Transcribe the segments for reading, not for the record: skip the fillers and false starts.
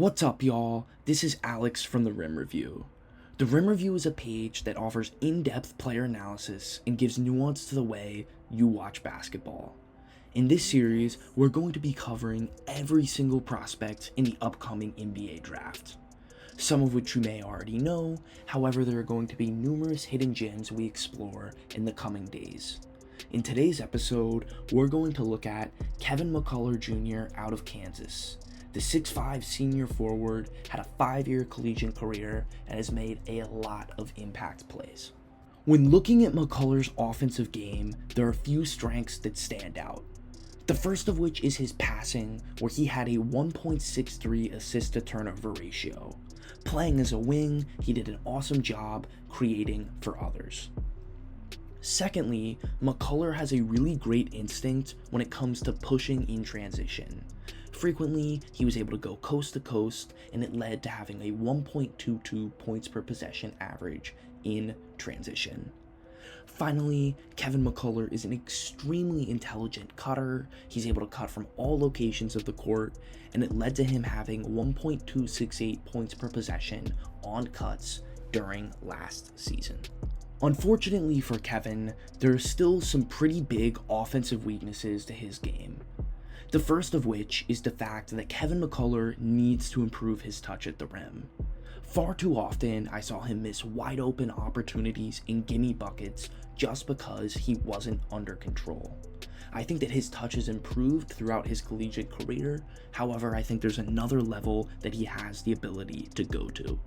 What's up, y'all? This is Alex from the Rim Review. The Rim Review is a page that offers in-depth player analysis and gives nuance to the way you watch basketball. In this series, we're going to be covering every single prospect in the upcoming NBA draft. Some of which you may already know, however there are going to be numerous hidden gems we explore in the coming days. In today's episode, we're going to look at Kevin Mccullar Jr. out of Kansas. The 6'5 senior forward had a 5-year collegiate career and has made a lot of impact plays. When looking at Mccullar's offensive game, there are a few strengths that stand out. The first of which is his passing, where he had a 1.63 assist to turnover ratio. Playing as a wing, he did an awesome job creating for others. Secondly, Mccullar has a really great instinct when it comes to pushing in transition. Frequently, he was able to go coast to coast, and it led to having a 1.22 points per possession average in transition. Finally, Kevin Mccullar is an extremely intelligent cutter. He's able to cut from all locations of the court, and it led to him having 1.268 points per possession on cuts during last season. Unfortunately for Kevin, there are still some pretty big offensive weaknesses to his game. The first of which is the fact that Kevin Mccullar needs to improve his touch at the rim. Far too often, I saw him miss wide open opportunities and gimme buckets just because he wasn't under control. I think that his touch has improved throughout his collegiate career, however, I think there's another level that he has the ability to go to.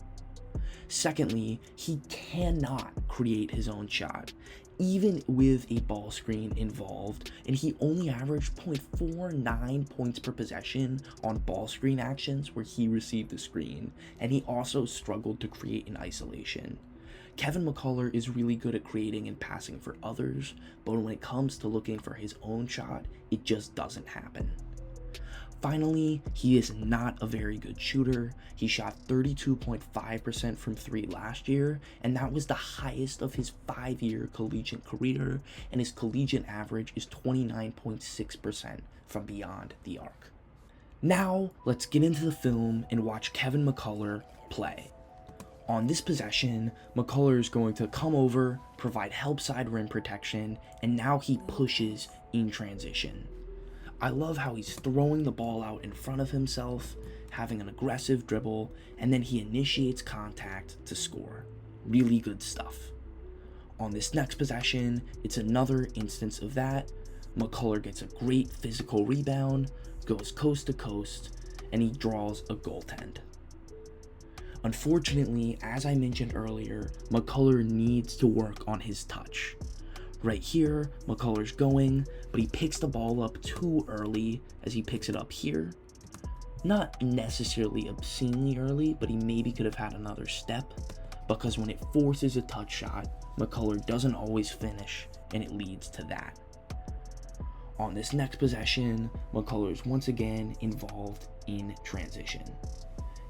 Secondly, he cannot create his own shot, even with a ball screen involved, and he only averaged 0.49 points per possession on ball screen actions where he received the screen, and he also struggled to create in isolation. Kevin Mccullar is really good at creating and passing for others, but when it comes to looking for his own shot, it just doesn't happen. Finally, he is not a very good shooter. He shot 32.5% from 3 last year, and that was the highest of his 5-year collegiate career, and his collegiate average is 29.6% from beyond the arc. Now, let's get into the film and watch Kevin Mccullar play. On this possession, Mccullar is going to come over, provide help side rim protection, and now he pushes in transition. I love how he's throwing the ball out in front of himself, having an aggressive dribble, and then he initiates contact to score. Really good stuff. On this next possession, it's another instance of that. Mccullar gets a great physical rebound, goes coast to coast, and he draws a goaltend. Unfortunately, as I mentioned earlier, Mccullar needs to work on his touch. Right here, Mccullar's going, but he picks the ball up too early as he picks it up here. Not necessarily obscenely early, but he maybe could have had another step, because when it forces a touch shot, Mccullar doesn't always finish, and it leads to that. On this next possession, Mccullar is once again involved in transition.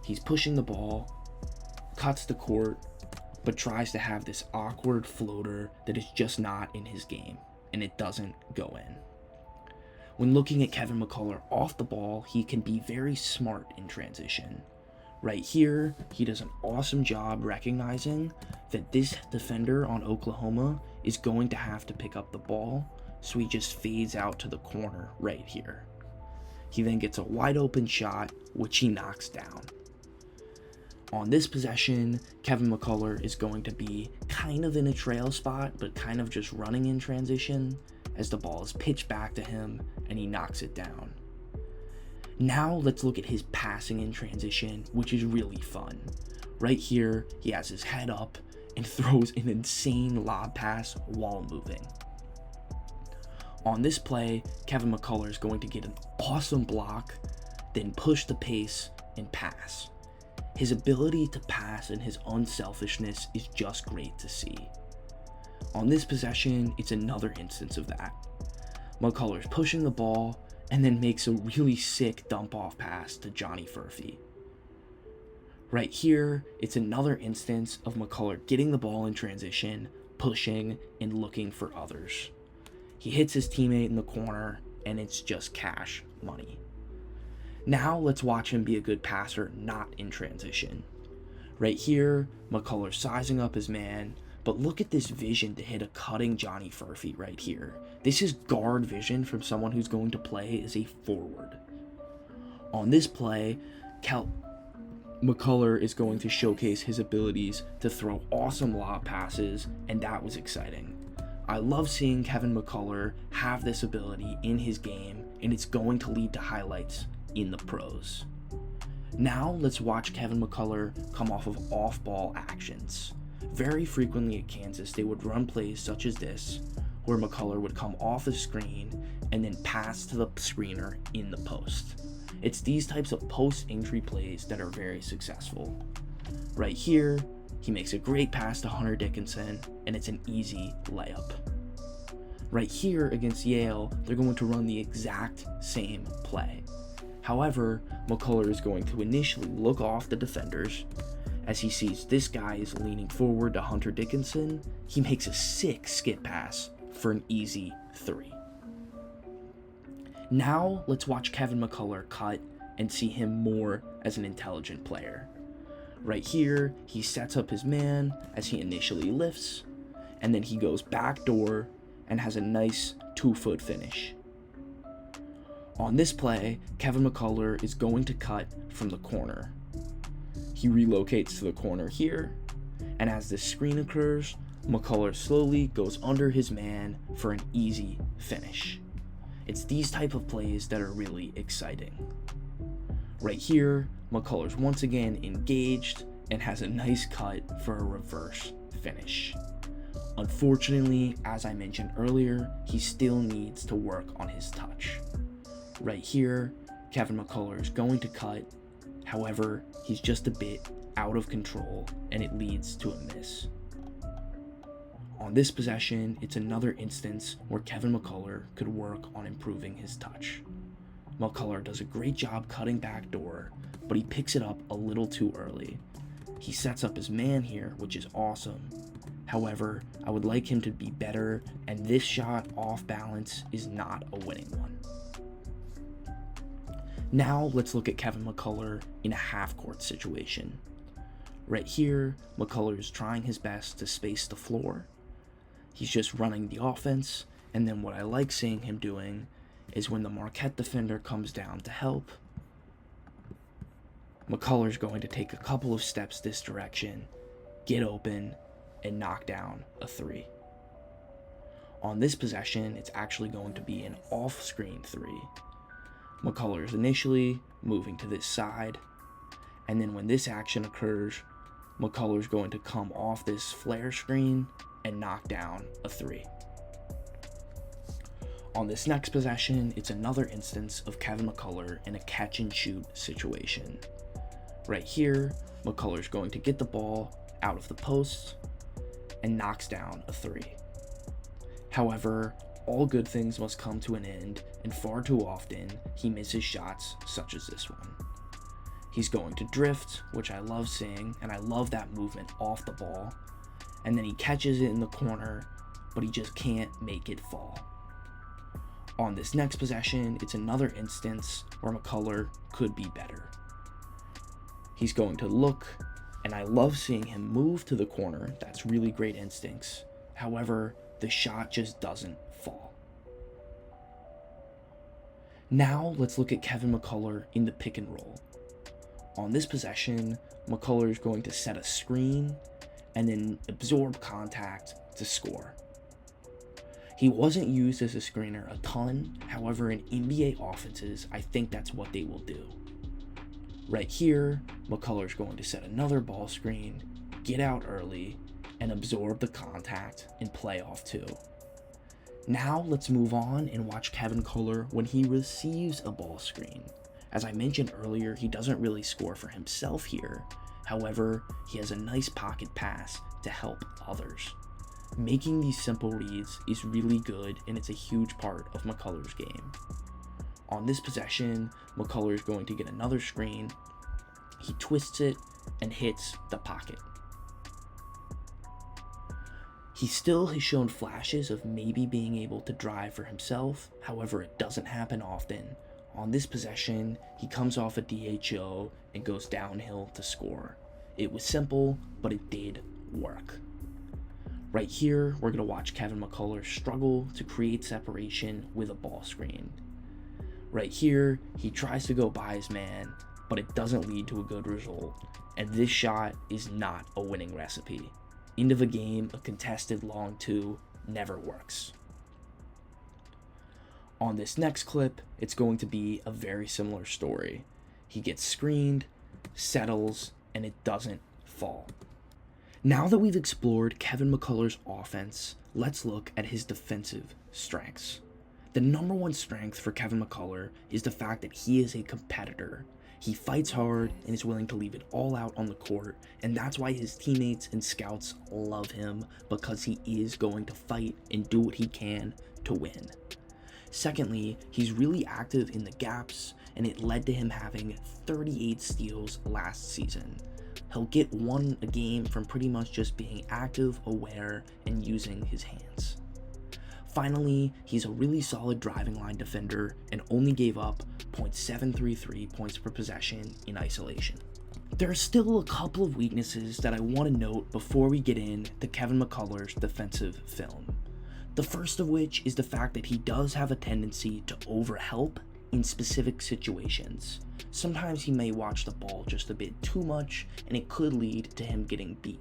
He's pushing the ball, cuts the court, but tries to have this awkward floater that is just not in his game, and it doesn't go in. When looking at Kevin Mccullar off the ball, he can be very smart in transition. Right here, he does an awesome job recognizing that this defender on Oklahoma is going to have to pick up the ball, so he just fades out to the corner right here. He then gets a wide open shot, which he knocks down. On this possession, Kevin Mccullar is going to be kind of in a trail spot, but kind of just running in transition as the ball is pitched back to him and he knocks it down. Now let's look at his passing in transition, which is really fun. Right here, he has his head up and throws an insane lob pass while moving. On this play, Kevin Mccullar is going to get an awesome block, then push the pace and pass. His ability to pass and his unselfishness is just great to see. On this possession, it's another instance of that. Mccullar's pushing the ball and then makes a really sick dump-off pass to Johnny Furphy. Right here, it's another instance of Mccullar getting the ball in transition, pushing, and looking for others. He hits his teammate in the corner, and it's just cash money. Now let's watch him be a good passer not in transition. Right here, Mccullar sizing up his man, but look at this vision to hit a cutting Johnny Furphy right here. This is guard vision from someone who's going to play as a forward. On this play, Mccullar is going to showcase his abilities to throw awesome lob passes, and that was exciting. I love seeing Kevin Mccullar have this ability in his game, and it's going to lead to highlights in the pros. Now let's watch Kevin Mccullar come off of off-ball actions. Very frequently at Kansas, they would run plays such as this, where Mccullar would come off the screen and then pass to the screener in the post. It's these types of post-entry plays that are very successful. Right here, he makes a great pass to Hunter Dickinson, and it's an easy layup. Right here against Yale, they're going to run the exact same play. However, Mccullar is going to initially look off the defenders. As he sees this guy is leaning forward to Hunter Dickinson, he makes a sick skip pass for an easy 3. Now let's watch Kevin Mccullar cut and see him more as an intelligent player. Right here, he sets up his man as he initially lifts, and then he goes backdoor and has a nice 2-foot finish. On this play, Kevin Mccullar is going to cut from the corner. He relocates to the corner here, and as this screen occurs, Mccullar slowly goes under his man for an easy finish. It's these type of plays that are really exciting. Right here, Mccullar's once again engaged and has a nice cut for a reverse finish. Unfortunately, as I mentioned earlier, he still needs to work on his touch. Right here, Kevin Mccullar is going to cut, however, he's just a bit out of control and it leads to a miss. On this possession, it's another instance where Kevin Mccullar could work on improving his touch. Mccullar does a great job cutting backdoor, but he picks it up a little too early. He sets up his man here, which is awesome. However, I would like him to be better, and this shot off balance is not a winning one. Now let's look at Kevin Mccullar in a half-court situation. Right here, Mccullar is trying his best to space the floor. He's just running the offense, and then what I like seeing him doing is when the Marquette defender comes down to help, Mccullar's going to take a couple of steps this direction, get open, and knock down a 3. On this possession, it's actually going to be an off-screen 3. Mccullar is initially moving to this side, and then when this action occurs, Mccullar's going to come off this flare screen and knock down a 3. On this next possession, it's another instance of Kevin Mccullar in a catch and shoot situation. Right here, Mccullar's going to get the ball out of the post and knocks down a 3. However, all good things must come to an end, and far too often, he misses shots such as this one. He's going to drift, which I love seeing, and I love that movement off the ball, and then he catches it in the corner, but he just can't make it fall. On this next possession, it's another instance where Mccullar could be better. He's going to look, and I love seeing him move to the corner. That's really great instincts. However, the shot just doesn't fall. Now let's look at Kevin Mccullar in the pick and roll. On this possession, Mccullar is going to set a screen and then absorb contact to score. He wasn't used as a screener a ton, however in NBA offenses, I think that's what they will do. Right here, Mccullar is going to set another ball screen, get out early, and absorb the contact and play off 2. Now let's move on and watch Kevin Mccullar when he receives a ball screen. As I mentioned earlier, he doesn't really score for himself here. However, he has a nice pocket pass to help others. Making these simple reads is really good, and it's a huge part of Mccullar's game. On this possession, Mccullar is going to get another screen. He twists it and hits the pocket. He still has shown flashes of maybe being able to drive for himself, however it doesn't happen often. On this possession, he comes off a DHO and goes downhill to score. It was simple, but it did work. Right here, we're going to watch Kevin Mccullar struggle to create separation with a ball screen. Right here, he tries to go by his man, but it doesn't lead to a good result, and this shot is not a winning recipe. End of a game, a contested long two never works. On this next clip, it's going to be a very similar story. He gets screened, settles, and it doesn't fall. Now that we've explored Kevin Mccullar's offense, let's look at his defensive strengths. The number one strength for Kevin Mccullar is the fact that he is a competitor. He fights hard and is willing to leave it all out on the court, and that's why his teammates and scouts love him, because he is going to fight and do what he can to win. Secondly, he's really active in the gaps, and it led to him having 38 steals last season. He'll get one a game from pretty much just being active, aware, and using his hands. Finally, he's a really solid driving line defender and only gave up .733 points per possession in isolation. There are still a couple of weaknesses that I want to note before we get into Kevin Mccullar's defensive film. The first of which is the fact that he does have a tendency to overhelp in specific situations. Sometimes he may watch the ball just a bit too much, and it could lead to him getting beat.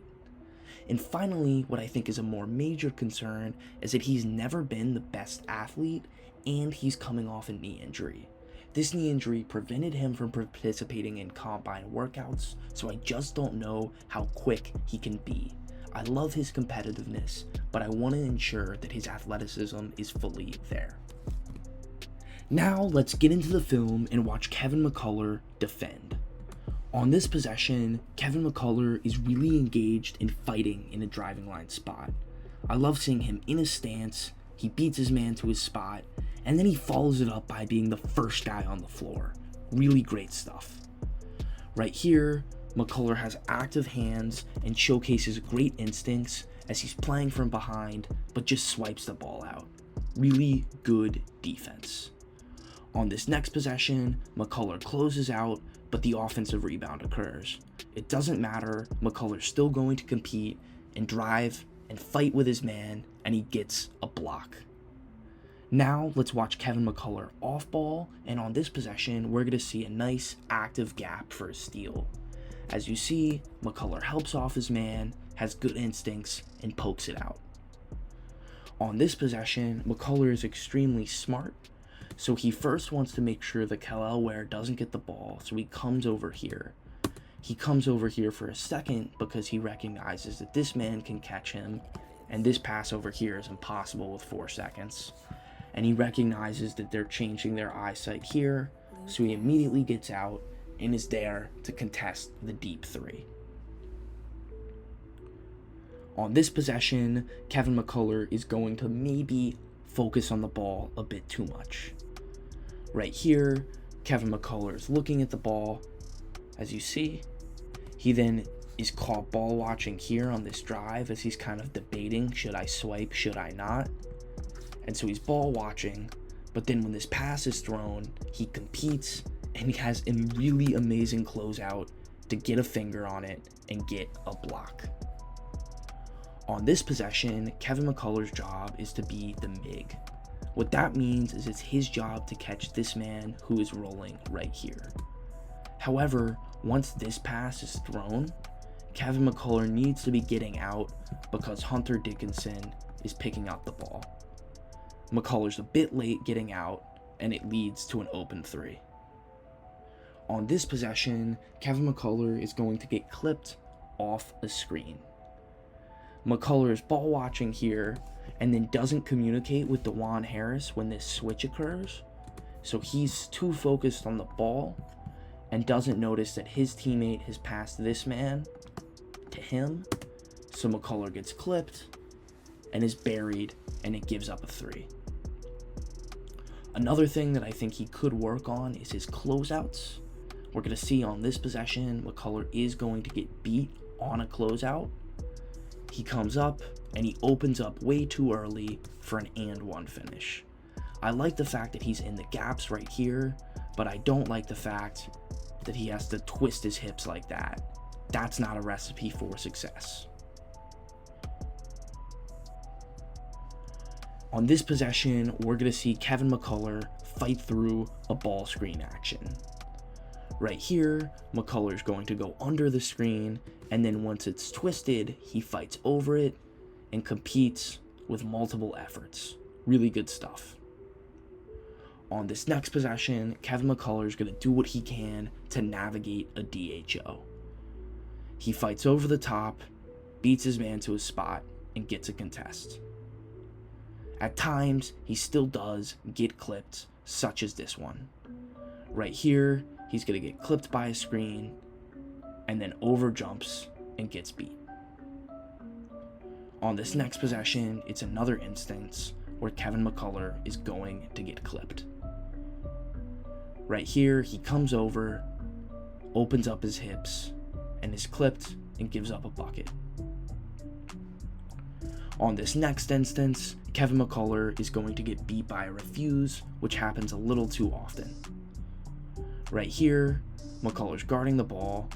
And finally, what I think is a more major concern is that he's never been the best athlete, and he's coming off a knee injury. This knee injury prevented him from participating in combine workouts, so I just don't know how quick he can be. I love his competitiveness, but I want to ensure that his athleticism is fully there. Now let's get into the film and watch Kevin Mccullar defend. On this possession, Kevin Mccullar is really engaged in fighting in a driving line spot. I love seeing him in his stance, he beats his man to his spot, and then he follows it up by being the first guy on the floor. Really great stuff. Right here, Mccullar has active hands and showcases great instincts as he's playing from behind, but just swipes the ball out. Really good defense. On this next possession, Mccullar closes out, but the offensive rebound occurs. It doesn't matter, Mccullar's still going to compete and drive and fight with his man, and he gets a block. Now let's watch Kevin Mccullar off ball, and on this possession, we're going to see a nice active gap for a steal. As you see, Mccullar helps off his man, has good instincts, and pokes it out. On this possession, Mccullar is extremely smart, so he first wants to make sure that Kel'el Ware doesn't get the ball, so he comes over here. He comes over here for a second because he recognizes that this man can catch him, and this pass over here is impossible with 4 seconds. And he recognizes that they're changing their eyesight here, so he immediately gets out and is there to contest the deep three. On this possession, Kevin Mccullar is going to maybe focus on the ball a bit too much. Right here, Kevin Mccullar is looking at the ball, as you see. He then is caught ball watching here on this drive as he's kind of debating, should I swipe, should I not? And so he's ball watching, but then when this pass is thrown, he competes and he has a really amazing closeout to get a finger on it and get a block. On this possession, Kevin Mccullar's job is to be the MIG. What that means is it's his job to catch this man who is rolling right here. However, once this pass is thrown, Kevin Mccullar needs to be getting out because Hunter Dickinson is picking up the ball. McCullar's a bit late getting out, and it leads to an open three. On this possession, Kevin Mccullar is going to get clipped off a screen. McCullar is ball watching here, and then doesn't communicate with DeJuan Harris when this switch occurs, so he's too focused on the ball and doesn't notice that his teammate has passed this man to him, so Mccullar gets clipped and is buried, and it gives up a three. Another thing that I think he could work on is his closeouts. We're going to see on this possession, Mccullar is going to get beat on a closeout. He comes up and he opens up way too early for an and one finish. I like the fact that he's in the gaps right here, but I don't like the fact that he has to twist his hips like that. That's not a recipe for success. On this possession, we're going to see Kevin Mccullar fight through a ball screen action. Right here, McCullar's going to go under the screen, and then once it's twisted, he fights over it and competes with multiple efforts. Really good stuff. On this next possession, Kevin McCullar is going to do what he can to navigate a DHO. He fights over the top, beats his man to his spot, and gets a contest. At times, he still does get clipped, such as this one. Right here, he's going to get clipped by a screen, and then over jumps and gets beat. On this next possession, it's another instance where Kevin Mccullar is going to get clipped. Right here, he comes over, opens up his hips, and is clipped and gives up a bucket. On this next instance, Kevin Mccullar is going to get beat by a refuse, which happens a little too often. Right here, McCullar's guarding the ball,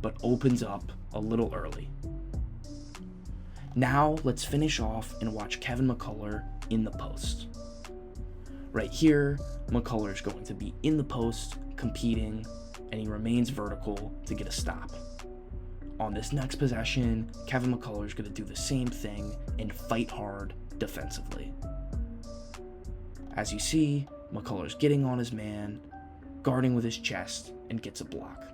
but opens up a little early. Now, let's finish off and watch Kevin Mccullar in the post. Right here, McCullar is going to be in the post, competing, and he remains vertical to get a stop. On this next possession, Kevin Mccullar is going to do the same thing and fight hard defensively. As you see, McCullar's getting on his man, guarding with his chest, and gets a block.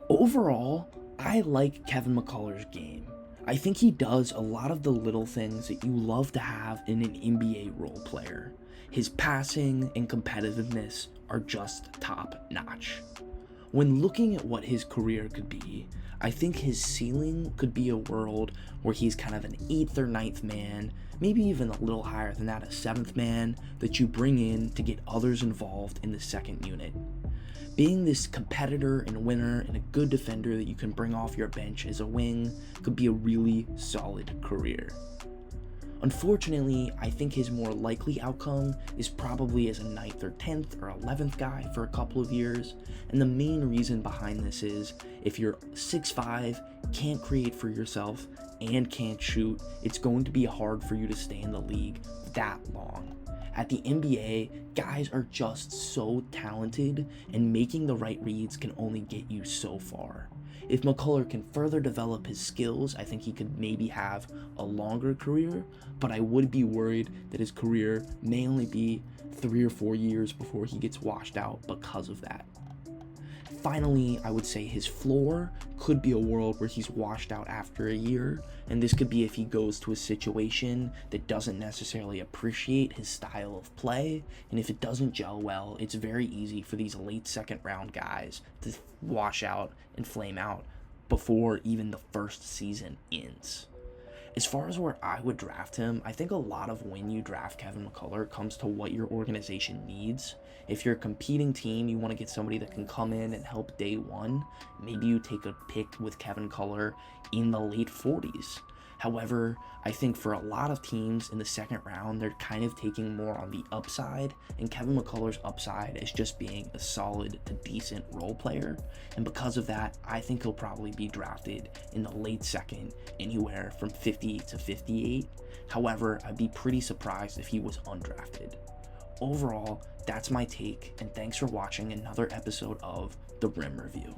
Overall, I like Kevin McCullar's game. I think he does a lot of the little things that you love to have in an NBA role player. His passing and competitiveness are just top notch. When looking at what his career could be, I think his ceiling could be a world where he's kind of an 8th or 9th man, maybe even a little higher than that, a 7th man that you bring in to get others involved in the second unit. Being this competitor and winner and a good defender that you can bring off your bench as a wing could be a really solid career. Unfortunately, I think his more likely outcome is probably as a 9th or 10th or 11th guy for a couple of years, and the main reason behind this is if you're 6'5", can't create for yourself, and can't shoot, it's going to be hard for you to stay in the league that long. At the NBA, guys are just so talented, and making the right reads can only get you so far. If Mccullar can further develop his skills, I think he could maybe have a longer career, but I would be worried that his career may only be 3 or 4 years before he gets washed out because of that. Finally, I would say his floor could be a world where he's washed out after a year, and this could be if he goes to a situation that doesn't necessarily appreciate his style of play, and if it doesn't gel well, it's very easy for these late second round guys to wash out and flame out before even the first season ends. As far as where I would draft him, I think a lot of when you draft Kevin Mccullar comes to what your organization needs. If you're a competing team, you want to get somebody that can come in and help day one, maybe you take a pick with Kevin McCullar in the late 40s. However, I think for a lot of teams in the second round, they're kind of taking more on the upside, and Kevin McCullar's upside is just being a solid to decent role player, and because of that, I think he'll probably be drafted in the late second, anywhere from 50 to 58. However, I'd be pretty surprised if he was undrafted. Overall, that's my take, and thanks for watching another episode of The Rim Review.